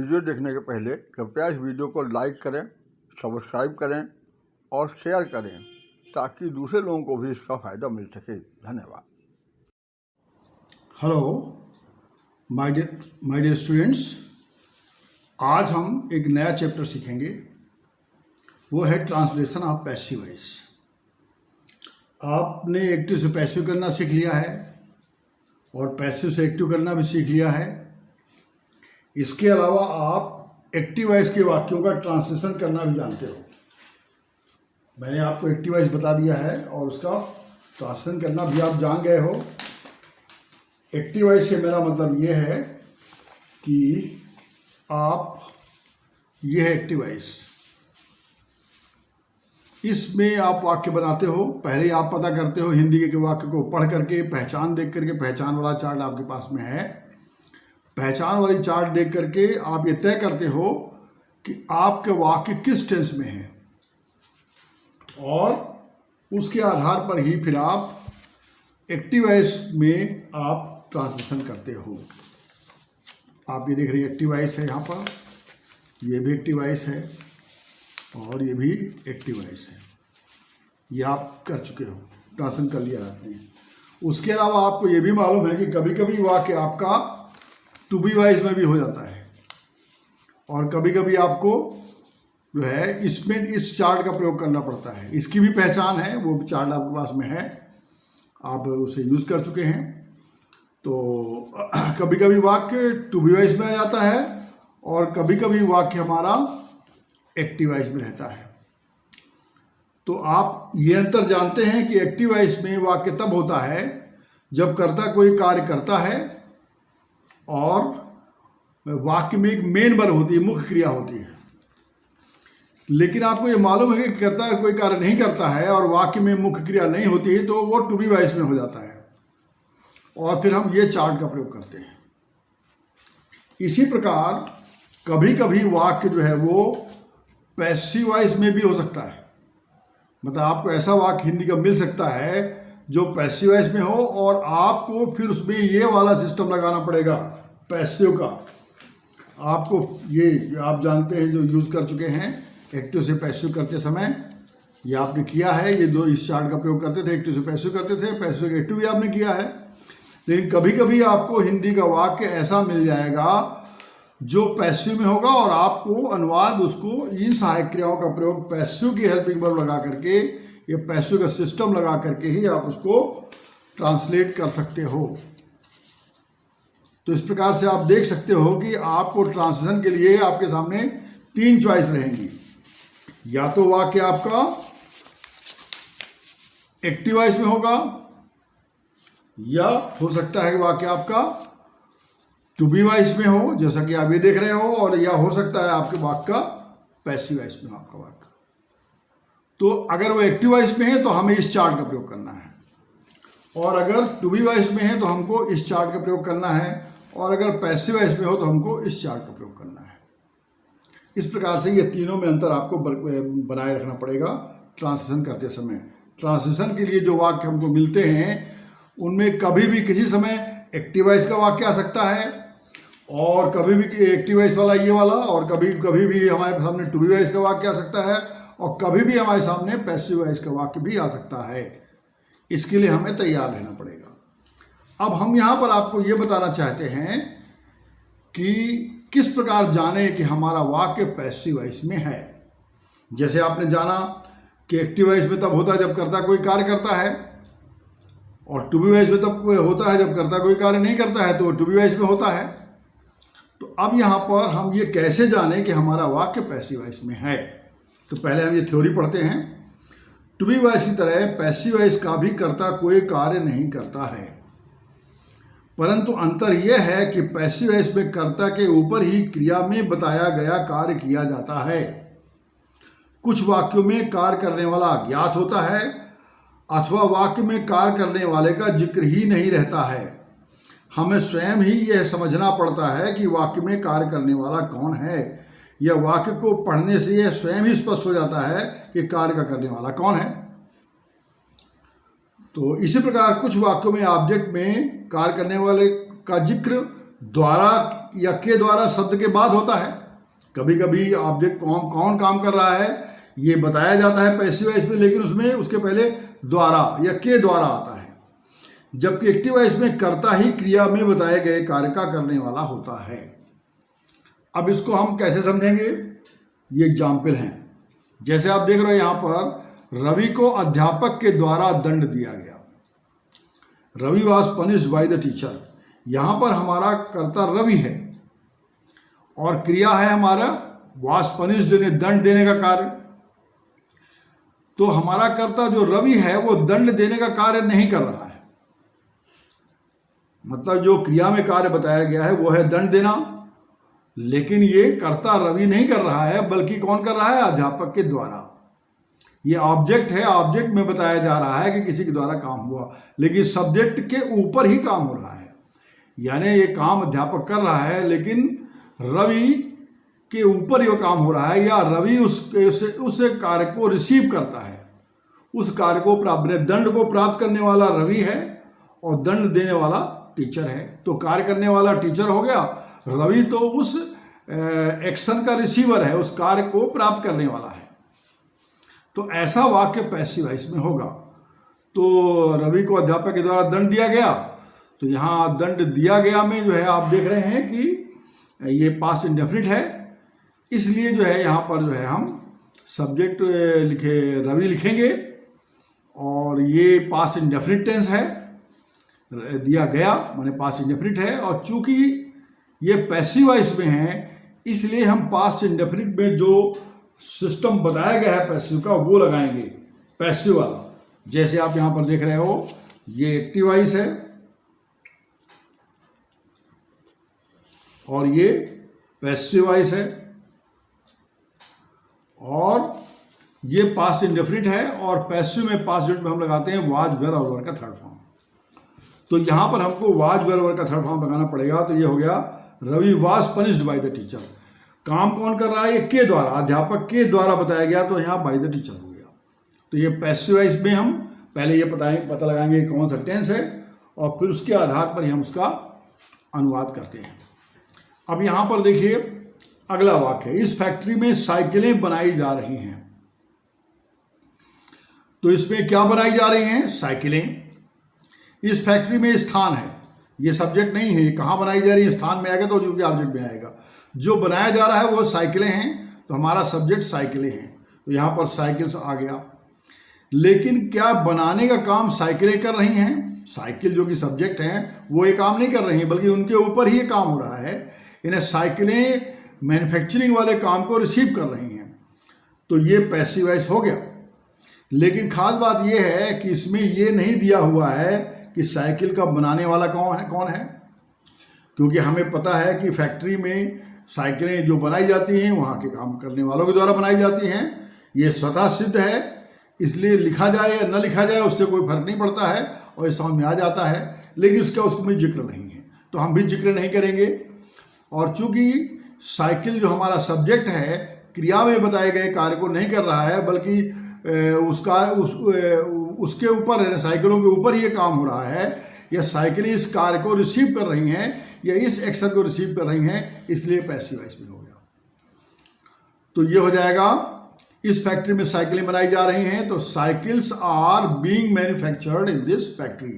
Video देखने के पहले कृपया इस वीडियो को लाइक करें, सब्सक्राइब करें और शेयर करें ताकि दूसरे लोगों को भी इसका फ़ायदा मिल सके। धन्यवाद। हेलो माय डियर स्टूडेंट्स, आज हम एक नया चैप्टर सीखेंगे। वो है ट्रांसलेशन ऑफ पैसिव वॉइस। आपने एक्टिव से पैसिव करना सीख लिया है और पैसिव से एक्टिव करना भी सीख लिया है। इसके अलावा आप एक्टिव वॉइस के वाक्यों का ट्रांसलेशन करना भी जानते हो। मैंने आपको एक्टिव वॉइस बता दिया है और उसका ट्रांसलेशन करना भी आप जान गए हो। एक्टिव वॉइस से मेरा मतलब ये है कि ये है एक्टिव वॉइस, इसमें आप वाक्य बनाते हो। पहले आप पता करते हो हिंदी के वाक्य को पढ़ करके, पहचान देख करके। पहचान वाला चार्ट आपके पास में है। पहचान वाली चार्ट देख करके आप ये तय करते हो कि आपके वाक्य किस टेंस में है और उसके आधार पर ही फिर आप एक्टिव वॉइस में आप ट्रांसलेशन करते हो। आप ये देख रहे हैं एक्टिव वॉइस है, यहाँ पर ये भी एक्टिव वॉइस है और ये भी एक्टिव वॉइस है। ये आप कर चुके हो, ट्रांसलेशन कर लिया आपने। उसके अलावा आपको ये भी मालूम है कि कभी कभी वाक्य आपका टू बी वॉइस में भी हो जाता है और कभी कभी आपको जो है इसमें इस चार्ट का प्रयोग करना पड़ता है। इसकी भी पहचान है, वो चार्ट आपके पास में है, आप उसे यूज़ कर चुके हैं। तो कभी कभी वाक्य टू बी वॉइस में आ जाता है और कभी कभी वाक्य हमारा एक्टिव वॉइस में रहता है। तो आप ये अंतर जानते हैं कि एक्टिव वॉइस में वाक्य तब होता है जब कर्ता कोई कार्य करता है और वाक्य में एक मेन वर्ब होती है, मुख्य क्रिया होती है। लेकिन आपको ये मालूम है कि कर्ता कोई कार्य नहीं करता है और वाक्य में मुख्य क्रिया नहीं होती है, तो वो टू बी वॉइस में हो जाता है और फिर हम ये चार्ट का प्रयोग करते हैं। इसी प्रकार कभी कभी वाक्य जो है वो पैसिव वॉइस में भी हो सकता है। मतलब आपको ऐसा वाक्य हिंदी का मिल सकता है जो पैसिव वॉइस में हो और आपको फिर उसमें ये वाला सिस्टम लगाना पड़ेगा पैसिव का। आपको ये आप जानते हैं, जो यूज़ कर चुके हैं एक्टिव से पैसिव करते समय, ये आपने किया है। ये दो इस चार्ट का प्रयोग करते थे, एक्टिव से पैसिव करते थे, पैसिव से एक्टिव भी आपने किया है। लेकिन कभी कभी आपको हिंदी का वाक्य ऐसा मिल जाएगा जो पैसिव में होगा और आपको अनुवाद उसको इन सहायक क्रियाओं का प्रयोग पैसिव की हेल्पिंग वर्ब लगा करके, ये पैसिव का सिस्टम लगा करके ही आप उसको ट्रांसलेट कर सकते हो। तो इस प्रकार से आप देख सकते हो कि आपको ट्रांसलेशन के लिए आपके सामने तीन चॉइस रहेंगी। या तो वाक्य आपका एक्टिव वॉइस में होगा, या हो सकता है कि वाक्य आपका टू बी वॉइस में हो, जैसा कि आप ये देख रहे हो, और या हो सकता है आपके वाक्य का पैसिव वॉइस में हो आपका वाक्य। तो अगर वो एक्टिव वॉइस में है तो हमें इस चार्ट का प्रयोग करना है, और अगर टू बी वॉइस में है तो हमको इस चार्ट का प्रयोग करना है, और अगर पैसिव वॉइस में हो तो हमको इस चार्ट का प्रयोग करना है। इस प्रकार से ये तीनों में अंतर आपको बनाए रखना पड़ेगा ट्रांसलेशन करते समय। ट्रांसलेशन के लिए जो वाक्य हमको मिलते हैं उनमें कभी भी किसी समय एक्टिव वॉइस का वाक्य आ सकता है और कभी भी एक्टिव वॉइस वाला ये वाला, और कभी भी हमारे सामने टू बी वॉइस का वाक्य आ सकता है और कभी भी हमारे सामने पैसिव वॉइस का वाक्य भी आ सकता है। इसके लिए हमें तैयार रहना पड़ेगा। अब हम यहाँ पर आपको ये बताना चाहते हैं कि किस प्रकार जाने कि हमारा वाक्य पैसिव वॉइस में है। जैसे आपने जाना कि एक्टिव वॉइस में तब होता है जब कर्ता कोई कार्य करता है, और टू बी वॉइस में तब होता है जब कर्ता कोई कार्य नहीं करता है, तो टू बी वॉइस में होता है। तो अब यहाँ पर हम ये कैसे जाने कि हमारा वाक्य पैसिव वॉइस में है। तो पहले हम ये थ्योरी पढ़ते हैं। टू बी वॉइस की तरह पैसिव वॉइस का भी कर्ता कोई कार्य नहीं करता है, परंतु अंतर यह है कि पैसिव वॉइस में कर्ता के ऊपर ही क्रिया में बताया गया कार्य किया जाता है। कुछ वाक्यों में कार्य करने वाला अज्ञात होता है अथवा वाक्य में कार्य करने वाले का जिक्र ही नहीं रहता है। हमें स्वयं ही यह समझना पड़ता है कि वाक्य में कार्य करने वाला कौन है। यह वाक्य को पढ़ने से यह स्वयं ही स्पष्ट हो जाता है कि कार्य का करने वाला कौन है। तो इसी प्रकार कुछ वाक्यों में ऑब्जेक्ट में कार्य करने वाले का जिक्र द्वारा या के द्वारा शब्द के बाद होता है। कभी कभी ऑब्जेक्ट कौन काम कर रहा है ये बताया जाता है पैसिव वॉइस में, लेकिन उसमें उसके पहले द्वारा या के द्वारा आता है, जबकि एक्टिव वॉइस में कर्ता ही क्रिया में बताए गए कार्य का करने वाला होता है। अब इसको हम कैसे समझेंगे, ये एग्जाम्पल हैं। जैसे आप देख रहे हो यहाँ पर रवि को अध्यापक के द्वारा दंड दिया गया। Ravi was punished by the teacher. यहाँ पर हमारा कर्ता रवि है और क्रिया है हमारा वॉज पनिश्ड, यानी दंड देने का कार्य। तो हमारा कर्ता जो रवि है वो दंड देने का कार्य नहीं कर रहा है, मतलब जो क्रिया में कार्य बताया गया है वो है दंड देना, लेकिन ये कर्ता रवि नहीं कर रहा है, बल्कि कौन कर रहा है, अध्यापक के द्वारा। ये ऑब्जेक्ट है, ऑब्जेक्ट में बताया जा रहा है कि किसी के द्वारा काम हुआ, लेकिन सब्जेक्ट के ऊपर ही काम हो रहा है। यानी ये काम अध्यापक कर रहा है लेकिन रवि के ऊपर ये काम हो रहा है, या रवि उस कार्य को रिसीव करता है। उस कार्य को दंड को प्राप्त करने वाला रवि है और दंड देने वाला टीचर है। तो कार्य करने वाला टीचर हो गया, रवि तो उस एक्शन का रिसीवर है, उस कार्य को प्राप्त करने वाला है। तो ऐसा वाक्य पैसिव वॉइस में होगा। तो रवि को अध्यापक के द्वारा दंड दिया गया, तो यहाँ दंड दिया गया में जो है आप देख रहे हैं कि ये पास्ट इंडेफिनिट है, इसलिए जो है यहाँ पर जो है हम सब्जेक्ट रवि लिखेंगे और ये पास्ट इंडेफिनिट टेंस है, दिया गया माने पास्ट इंडेफिनिट है। और चूंकि ये पैसिव वॉइस में है इसलिए हम पास्ट इंडेफिनिट में जो सिस्टम बताया गया है पैसिव का वो लगाएंगे, पैसिव वाला। जैसे आप यहाँ पर देख रहे हो ये एक्टिव वॉइस है और ये पैसिव वॉइस है और ये पास्ट इंडेफिनिट है, और पैसिव में पास्ट यूनिट में हम लगाते हैं वाज वेर और वर का थर्ड फॉर्म। तो यहाँ पर हमको वाज वेर वर का थर्ड फॉर्म लगाना पड़ेगा। तो ये हो गया Ravi was punished by the teacher. काम कौन कर रहा है, ये के द्वारा, अध्यापक के द्वारा बताया गया, तो यहाँ बाय द टीचर हो गया। तो ये पैसिव वॉइस में हम पहले ये पता लगाएंगे कौन सा टेंस है और फिर उसके आधार पर ही हम उसका अनुवाद करते हैं। अब यहाँ पर देखिए अगला वाक्य है, इस फैक्ट्री में साइकिलें बनाई जा रही हैं। तो इसमें क्या बनाई जा रही हैं, साइकिलें। इस फैक्ट्री में स्थान है, ये सब्जेक्ट नहीं है, ये कहाँ बनाई जा रही है, स्थान में आएगा तो जो कि ऑब्जेक्ट में आएगा। जो बनाया जा रहा है वो साइकिलें हैं, तो हमारा सब्जेक्ट साइकिलें हैं, तो यहाँ पर साइकिल्स आ गया। लेकिन क्या बनाने का काम साइकिलें कर रही हैं, साइकिल जो कि सब्जेक्ट हैं वो ये काम नहीं कर रही हैं, बल्कि उनके ऊपर ही ये काम हो रहा है। इन्हें साइकिलें मैन्युफैक्चरिंग वाले काम को रिसीव कर रही हैं, तो ये पैसिव वॉइस हो गया। लेकिन खास बात यह है कि इसमें ये नहीं दिया हुआ है कि साइकिल का बनाने वाला कौन है, क्योंकि हमें पता है कि फैक्ट्री में साइकिलें जो बनाई जाती हैं वहाँ के काम करने वालों के द्वारा बनाई जाती हैं। ये स्वतः सिद्ध है, इसलिए लिखा जाए या न लिखा जाए उससे कोई फर्क नहीं पड़ता है और ये समझ में आ जाता है, लेकिन उसमें जिक्र नहीं है, तो हम भी जिक्र नहीं करेंगे। और चूंकि साइकिल जो हमारा सब्जेक्ट है क्रिया में बताए गए कार्य को नहीं कर रहा है, बल्कि उसके ऊपर, साइकिलों के ऊपर ये काम हो रहा है, या साइकिलें इस कार्य को रिसीव कर रही हैं या इस एक्शन को रिसीव कर रही हैं, इसलिए पैसिव वॉइस में हो गया। तो ये हो जाएगा, इस फैक्ट्री में साइकिलें बनाई जा रही हैं, तो cycles are being manufactured in this factory.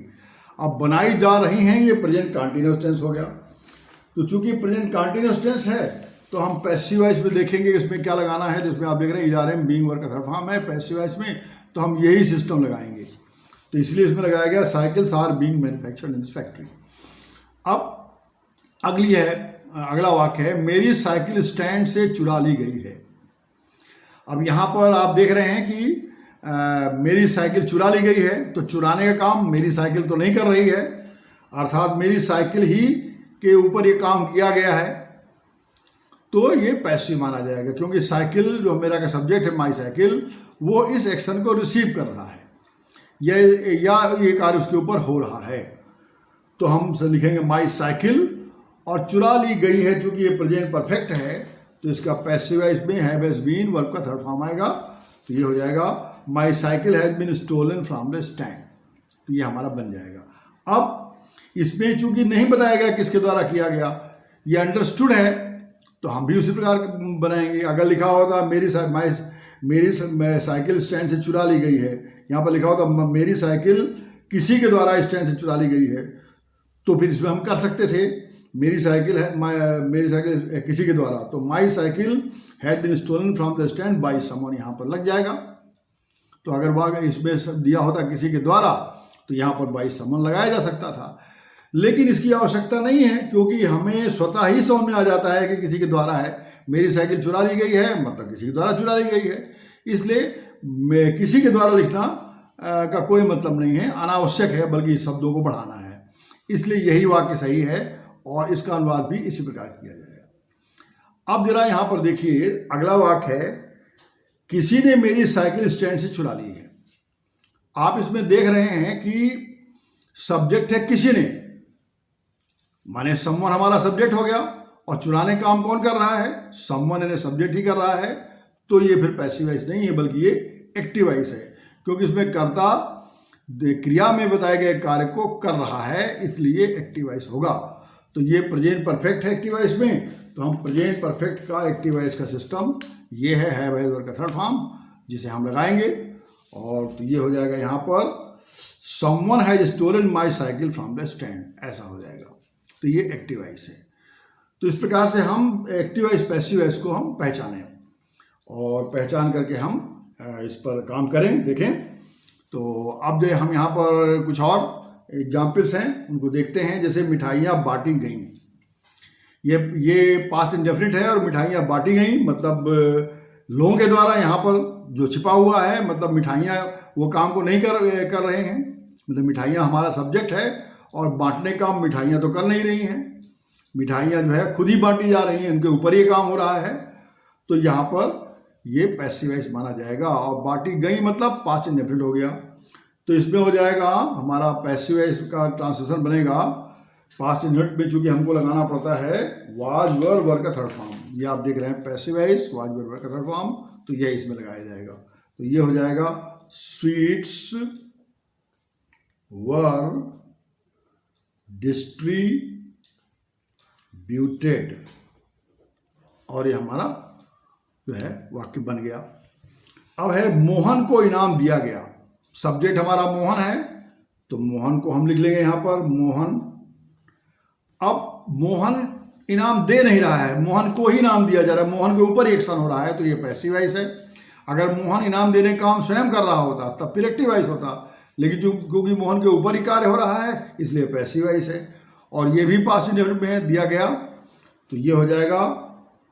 अब बनाई जा रही हैं, ये प्रेजेंट कंटीन्यूअस टेंस हो गया। तो चूंकि प्रेजेंट कंटीन्यूअस टेंस है तो हम पैसिव वॉइस में देखेंगे इसमें क्या लगाना है। जिसमें आप देख रहे हैं is R am being work का थर्ड फॉर्म है पैसिव वॉइस में, तो हम यही सिस्टम लगाएंगे। तो इसलिए इसमें लगाया गया cycles are being manufactured in this factory. अब अगला वाक्य है, मेरी साइकिल स्टैंड से चुरा ली गई है। अब यहाँ पर आप देख रहे हैं कि मेरी साइकिल चुरा ली गई है, तो चुराने का काम मेरी साइकिल तो नहीं कर रही है, अर्थात मेरी साइकिल ही के ऊपर ये काम किया गया है, तो ये पैसिव माना जाएगा, क्योंकि साइकिल जो मेरा का सब्जेक्ट है माई साइकिल, वो इस एक्शन को रिसीव कर रहा है या ये कार्य उसके ऊपर हो रहा है। तो हम लिखेंगे माई साइकिल, और चुरा ली गई है चूंकि ये प्रेजेंट परफेक्ट है, तो इसका पैसिव वॉइस में हैव हैज बीन वर्ब का थर्ड फॉर्म आएगा। तो ये हो जाएगा my cycle has been stolen from the stand, तो ये हमारा बन जाएगा। अब इसमें चूंकि नहीं बताया गया किसके द्वारा किया गया, ये अंडरस्टूड है, तो हम भी उसी प्रकार बनाएंगे। अगर लिखा होता मेरी साइकिल स्टैंड से चुरा ली गई है, यहाँ पर लिखा होता मेरी साइकिल किसी के द्वारा स्टैंड से चुरा ली गई है, तो फिर इसमें हम कर सकते थे मेरी साइकिल है मेरी साइकिल किसी के द्वारा, तो my cycle had been stolen from the stand by someone यहाँ पर लग जाएगा। तो अगर वह इसमें दिया होता किसी के द्वारा तो यहाँ पर बाय समवन लगाया जा सकता था, लेकिन इसकी आवश्यकता नहीं है, क्योंकि हमें स्वतः ही समझ में आ जाता है कि किसी के द्वारा है। मेरी साइकिल चुरा ली गई है मतलब किसी के द्वारा चुरा ली गई है, इसलिए किसी के द्वारा लिखना का कोई मतलब नहीं है, अनावश्यक है, बल्कि शब्दों को बढ़ाना है। इसलिए यही वाक्य सही है और इसका अनुवाद भी इसी प्रकार किया जाएगा। अब जरा यहाँ पर देखिए, अगला वाक्य है किसी ने मेरी साइकिल स्टैंड से चुरा ली है। आप इसमें देख रहे हैं कि सब्जेक्ट है किसी ने, माने समवन हमारा सब्जेक्ट हो गया, और चुराने का काम कौन कर रहा है, समवन यानी सब्जेक्ट ही कर रहा है, तो ये फिर पैसिव वॉइस नहीं है बल्कि ये एक्टिव वॉइस है, क्योंकि इसमें कर्ता क्रिया में बताए गए कार्य को कर रहा है, इसलिए एक्टिव वॉइस होगा। तो ये प्रेजेंट परफेक्ट है एक्टिव वॉइस में, तो हम प्रेजेंट परफेक्ट का एक्टिव वॉइस का सिस्टम ये है हैव हैज वर्ब का थर्ड फॉर्म, जिसे हम लगाएंगे, और तो ये हो जाएगा यहाँ पर someone has stolen my cycle from the stand, ऐसा हो जाएगा। तो ये एक्टिव वॉइस है। तो इस प्रकार से हम एक्टिव वॉइस पैसिव वॉइस को हम पहचानें, और पहचान करके हम इस पर काम करें। देखें तो अब जो हम यहाँ पर कुछ और एग्जाम्पल्स हैं उनको देखते हैं। जैसे मिठाइयाँ बांटी गईं, ये पास्ट इंडेफिनिट है, और मिठाइयाँ बांटी गईं मतलब लोगों के द्वारा यहाँ पर जो छिपा हुआ है, मतलब मिठाइयाँ वो काम को नहीं कर रहे हैं, मतलब मिठाइयाँ हमारा सब्जेक्ट है और बांटने का मिठाइयाँ तो कर नहीं रही हैं, मिठाइयाँ जो है खुद ही बांटी जा रही हैं, उनके ऊपर ये काम हो रहा है। तो यहाँ पर ये पैसिव वॉइस माना जाएगा, और बांटी गई मतलब पास्ट इंडेफिनिट हो गया। तो इसमें हो जाएगा हमारा पैसिव वॉइस का ट्रांसलेशन बनेगा पास्ट इंडेफिनिट में, चूंकि हमको लगाना पड़ता है वाज वर वर्ब का थर्ड फॉर्म। ये आप देख रहे हैं passive voice was were verb का थर्ड फॉर्म, तो ये इसमें लगाया जाएगा। तो ये हो जाएगा स्वीट्स वर डिस्ट्रीब्यूटेड, और ये हमारा जो है वाक्य बन गया। अब है मोहन को इनाम दिया गया, सब्जेक्ट हमारा मोहन है, तो मोहन को हम लिख लेंगे यहाँ पर मोहन। अब मोहन इनाम दे नहीं रहा है, मोहन को ही इनाम दिया जा रहा है, मोहन के ऊपर एक्शन हो रहा है, तो ये पैसिव वॉइस है। अगर मोहन इनाम देने का काम स्वयं कर रहा होता तब फिर एक्टिव वॉइस होता, लेकिन क्योंकि मोहन के ऊपर ही कार्य हो रहा है इसलिए पैसिव वॉइस है। और ये भी पास्ट इंडेफिनिट में दिया गया, तो ये हो जाएगा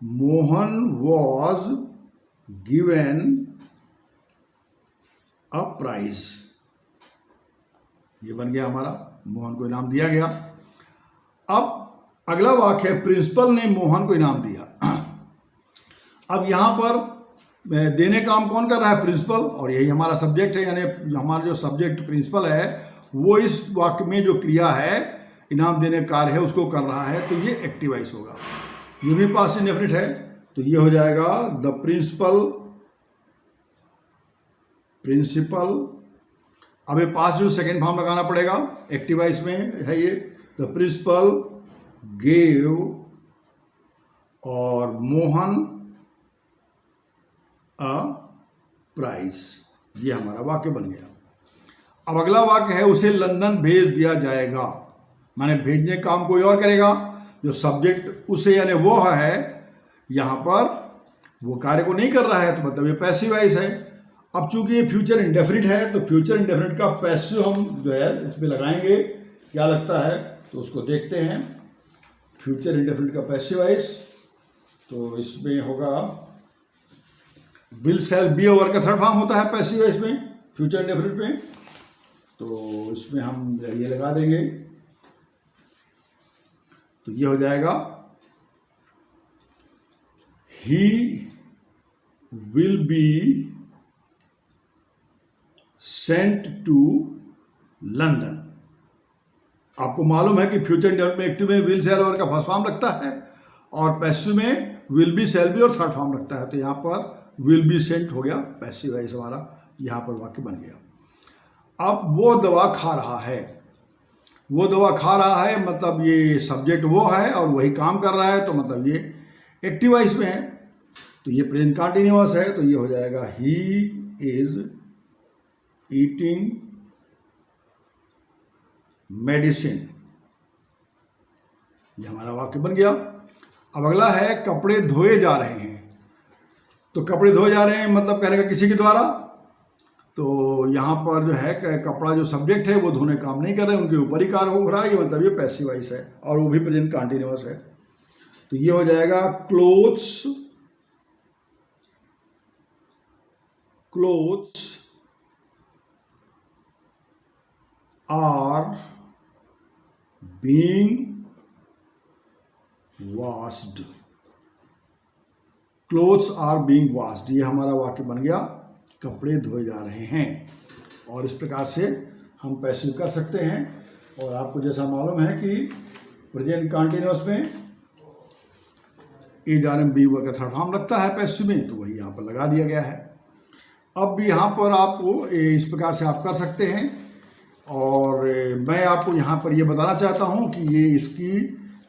Mohan was given a prize, ये बन गया हमारा, मोहन को इनाम दिया गया। अब अगला वाक्य है प्रिंसिपल ने मोहन को इनाम दिया। अब यहां पर देने का काम कौन कर रहा है, प्रिंसिपल, और यही हमारा सब्जेक्ट है, यानी हमारा जो सब्जेक्ट प्रिंसिपल है वो इस वाक्य में जो क्रिया है इनाम देने कार्य है उसको कर रहा है, तो ये एक्टिव वॉइस होगा। ये भी पास्ट इंडेफिनिट है, तो ये हो जाएगा द प्रिंसिपल। अब ये पास्ट जो सेकेंड फॉर्म लगाना पड़ेगा, एक्टिव वॉइस में है ये, द प्रिंसिपल गेव और मोहन अ प्राइज, ये हमारा वाक्य बन गया। अब अगला वाक्य है उसे लंदन भेज दिया जाएगा, माने भेजने का काम कोई और करेगा, जो सब्जेक्ट उसे यानी वो है, यहाँ पर वो कार्य को नहीं कर रहा है, तो मतलब ये पैसिव वॉइस है। अब चूंकि ये फ्यूचर इंडेफिनिट है, तो फ्यूचर इंडेफिनिट का पैसिव हम जो है इसमें लगाएंगे, क्या लगता है तो उसको देखते हैं। फ्यूचर इंडेफिनिट का पैसिव वॉइस, तो इसमें होगा विल शैल बी वर्ब का थर्ड फॉर्म होता है पैसिव वॉइस में, फ्यूचर इंडेफिनिट में, तो इसमें हम ये लगा देंगे, तो ये हो जाएगा he will be sent to London. आपको मालूम है कि फ्यूचर इंडेफिनिट में एक्टिव में विल शैल वर्ब का फर्स्ट फॉर्म लगता है और पैसिव में विल बी शैल बी और थर्ड फॉर्म लगता है, तो यहाँ पर विल बी सेंट हो गया पैसिव वॉइस हमारा, यहाँ पर वाक्य बन गया। अब वो दवा खा रहा है, वो दवा खा रहा है मतलब ये सब्जेक्ट वो है और वही काम कर रहा है, तो मतलब ये एक्टिव वॉइस में है, तो ये प्रेजेंट कंटिन्यूअस है, तो ये हो जाएगा ही इज ईटिंग मेडिसिन। ये हमारा वाक्य बन गया। अब अगला है कपड़े धोए जा रहे हैं। तो कपड़े धोए जा रहे हैं मतलब कहने का किसी के द्वारा, तो यहाँ पर जो है कपड़ा जो सब्जेक्ट है वो धोने काम नहीं कर रहे, उनके ऊपर ही कार्य हो रहा है, ये मतलब ये पैसिव वॉइस है और वो भी प्रेजेंट कंटिन्यूअस है। तो ये हो जाएगा clothes are being washed. Clothes are being washed, ये हमारा वाक्य बन गया, कपड़े धोए जा रहे हैं। और इस प्रकार से हम पैसिव कर सकते हैं। और आपको जैसा मालूम है कि प्रेजेंट कंटिन्यूअस में इज आर एम बी वर्ग का थर्ड फॉर्म लगता है पैसिव में, तो वही यहाँ पर लगा दिया गया है। अब यहाँ पर आपको इस प्रकार से आप कर सकते हैं। और मैं आपको यहाँ पर ये बताना चाहता हूँ कि ये इसकी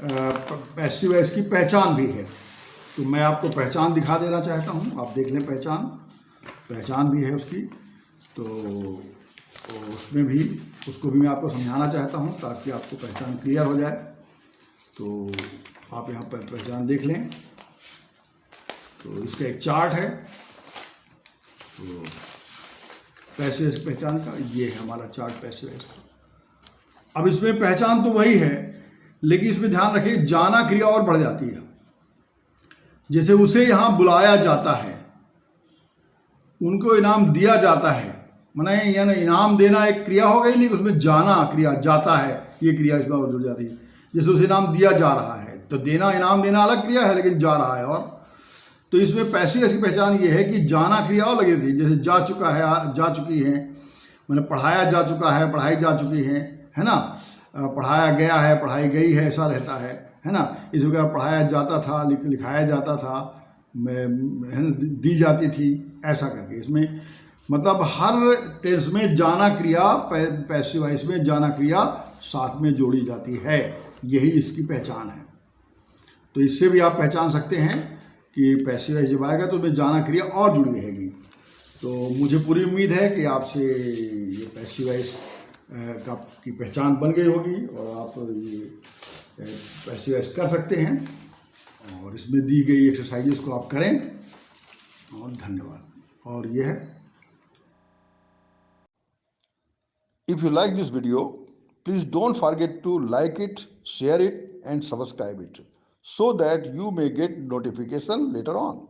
पैसिव है, इसकी पहचान भी है, तो मैं आपको पहचान दिखा देना चाहता हूँ, आप देख लें। पहचान भी है उसकी, तो उसमें भी उसको भी मैं आपको समझाना चाहता हूँ ताकि आपको पहचान क्लियर हो जाए। तो आप यहाँ पर पहचान देख लें। तो इसका एक चार्ट है, तो पैसिव की पहचान का ये है हमारा चार्ट पैसिव है इसका। अब इसमें पहचान तो वही है, लेकिन इसमें ध्यान रखिए जाना क्रिया और बढ़ जाती है। जैसे उसे यहाँ बुलाया जाता है, उनको इनाम दिया जाता है, माने यानी इनाम देना एक क्रिया हो गई, लेकिन उसमें जाना क्रिया, जाता है ये क्रिया इसमें और जुड़ जाती है। जैसे उसे इनाम दिया जा रहा है, तो देना इनाम देना अलग क्रिया है, लेकिन जा रहा है और, तो इसमें पैसिव की पहचान ये है कि जाना क्रिया और लगी थी। जैसे जा चुका है, जा चुकी है, मैंने पढ़ाया जा चुका है, पढ़ाई जा चुकी है ना, पढ़ाया गया है, पढ़ाई गई है, ऐसा रहता है ना। इस जगह पढ़ाया जाता था, लिखाया जाता था, है ना, दी जाती थी, ऐसा करके इसमें मतलब हर टेंस में जाना क्रिया, पैसिव वॉइस में जाना क्रिया साथ में जोड़ी जाती है, यही इसकी पहचान है। तो इससे भी आप पहचान सकते हैं कि पैसिव वॉइस जब आएगा तो उसमें जाना क्रिया और जुड़ी रहेगी। तो मुझे पूरी उम्मीद है कि आपसे ये पैसिव वॉइस की पहचान बन गई होगी और आप ये पैसिव वॉइस कर सकते हैं। और इसमें दी गई एक्सरसाइजेस को आप करें और धन्यवाद। और यह है, If you like this video, please don't forget to like it, share it and subscribe it so that you may get notification later on.